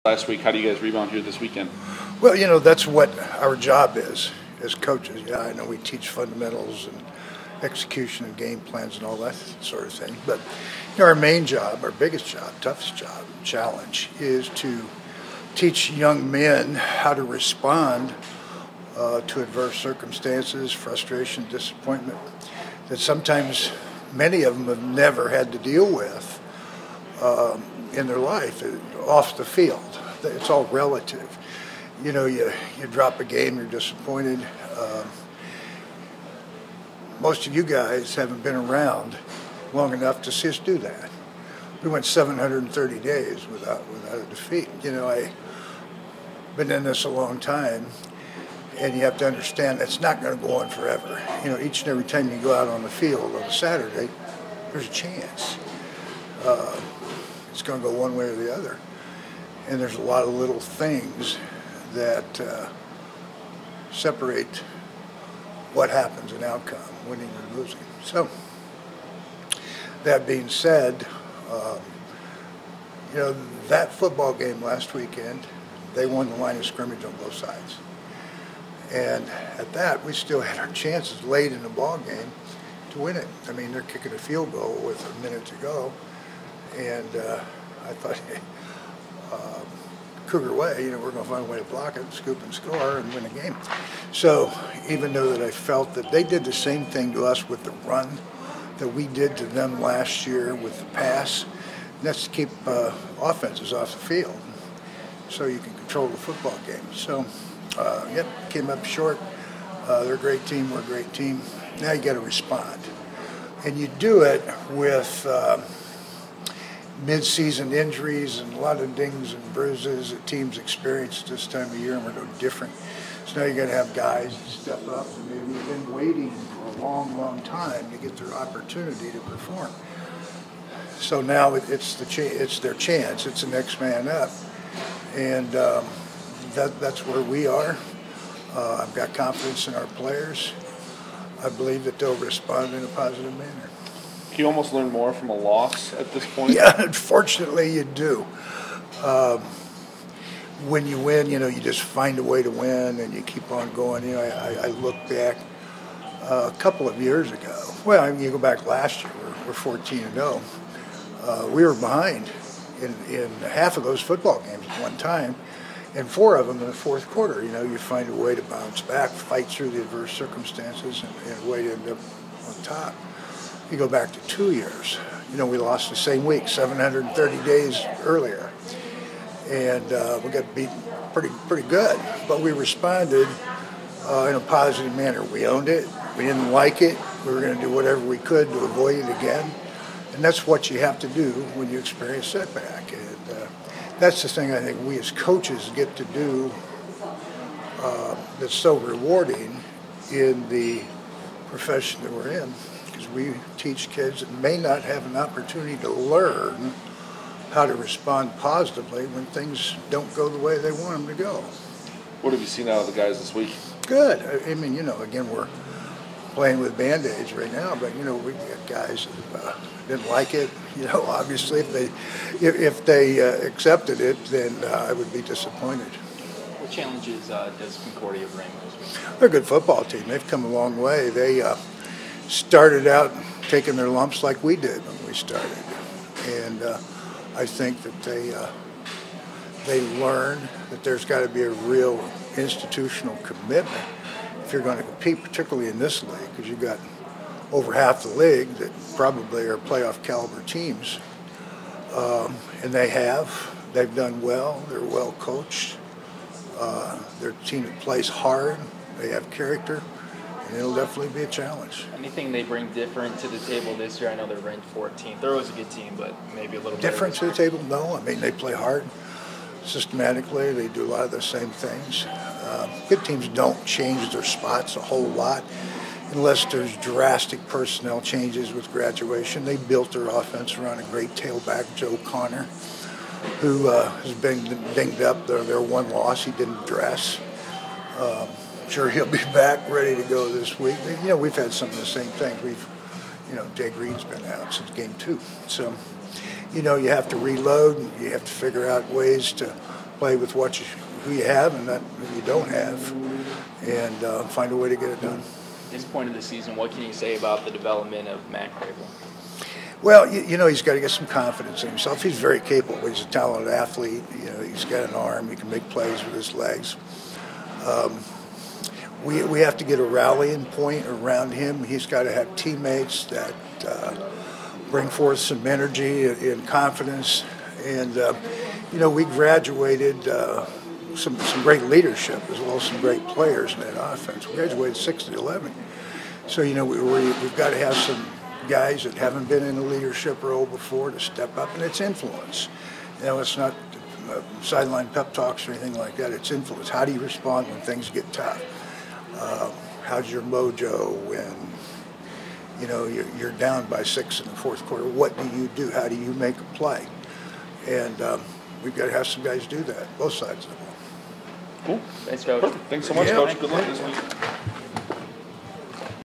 last week. How do you guys rebound here this weekend? Well, that's what our job is as coaches. Yeah, I know we teach fundamentals and execution and game plans and all that sort of thing. But our main job, our biggest job, toughest job, challenge is to teach young men how to respond to adverse circumstances, frustration, disappointment that sometimes many of them have never had to deal with in their life off the field. It's all relative. You drop a game, you're disappointed. Most of you guys haven't been around long enough to see us do that. We went 730 days without a defeat. I've been in this a long time, and you have to understand that's not going to go on forever. Each and every time you go out on the field on a Saturday, there's a chance. It's going to go one way or the other. And there's a lot of little things that separate what happens in outcome, winning or losing. So, that being said, that football game last weekend, they won the line of scrimmage on both sides. And at that, we still had our chances late in the ball game to win it. I mean, they're kicking a field goal with a minute to go. And I thought, Cougar way, we're going to find a way to block it, scoop and score, and win a game. So even though that I felt that they did the same thing to us with the run that we did to them last year with the pass, that's to keep offenses off the field so you can control the football game. So, came up short. They're a great team, we're a great team. Now you got to respond. And you do it with mid-season injuries and a lot of dings and bruises that teams experience this time of year, and we're no different. So now you got to have guys step up, and maybe you've been waiting for a long, long time to get their opportunity to perform. So now it's their chance. It's the next man up, and that's where we are. I've got confidence in our players. I believe that they'll respond in a positive manner. Can you almost learn more from a loss at this point? Yeah, unfortunately you do. When you win, you just find a way to win and you keep on going. I look back a couple of years ago. Well, you go back last year, we're 14-0. We were behind in half of those football games at one time, and 4 of them in the fourth quarter. You find a way to bounce back, fight through the adverse circumstances, and a way to end up on top. You go back to 2 years. We lost the same week, 730 days earlier, and we got beat pretty good. But we responded in a positive manner. We owned it. We didn't like it. We were going to do whatever we could to avoid it again. And that's what you have to do when you experience setback. And that's the thing I think we as coaches get to do that's so rewarding in the profession that we're in. Because we teach kids that may not have an opportunity to learn how to respond positively when things don't go the way they want them to go. What have you seen out of the guys this week? Good. I mean, again, we're playing with Band-Aids right now, but, we got guys that didn't like it. Obviously, if they accepted it, then I would be disappointed. What challenges does Concordia bring this week? They're a good football team. They've come a long way. They started out taking their lumps like we did when we started. And I think that they learn that there's got to be a real institutional commitment if you're going to compete, particularly in this league, because you've got over half the league that probably are playoff caliber teams. And they've done well. They're well coached. They're a team that plays hard. They have character. And it'll definitely be a challenge. Anything they bring different to the table this year? I know they're ranked 14th. They're always a good team, but maybe a little different to the table? No. I mean, they play hard systematically. They do a lot of the same things. Good teams don't change their spots a whole lot unless there's drastic personnel changes with graduation. They built their offense around a great tailback, Joe Connor, who has been dinged up. Their one loss, he didn't dress. Sure, he'll be back ready to go this week. We've had some of the same things. Jay Green's been out since game 2. So, you have to reload. You have to figure out ways to play with who you have and not who you don't have, and find a way to get it done. At this point of the season, what can you say about the development of Matt Crable? Well, you know, he's got to get some confidence in himself. He's very capable. He's a talented athlete. You know, he's got an arm. He can make plays with his legs. We have to get a rallying point around him. He's got to have teammates that bring forth some energy and confidence. And, you know, we graduated some great leadership as well as some great players in that offense. We graduated 6 to 11. So, you know, we've got to have some guys that haven't been in a leadership role before to step up, and it's influence. You know, it's not sideline pep talks or anything like that. It's influence. How do you respond when things get tough? How's your mojo when, you know, you're down by 6 in the fourth quarter? What do you do? How do you make a play? And we've got to have some guys do that, both sides of the ball. Cool. Thanks, Coach. Perfect. Thanks so much, Yeah. Coach. Good luck this week.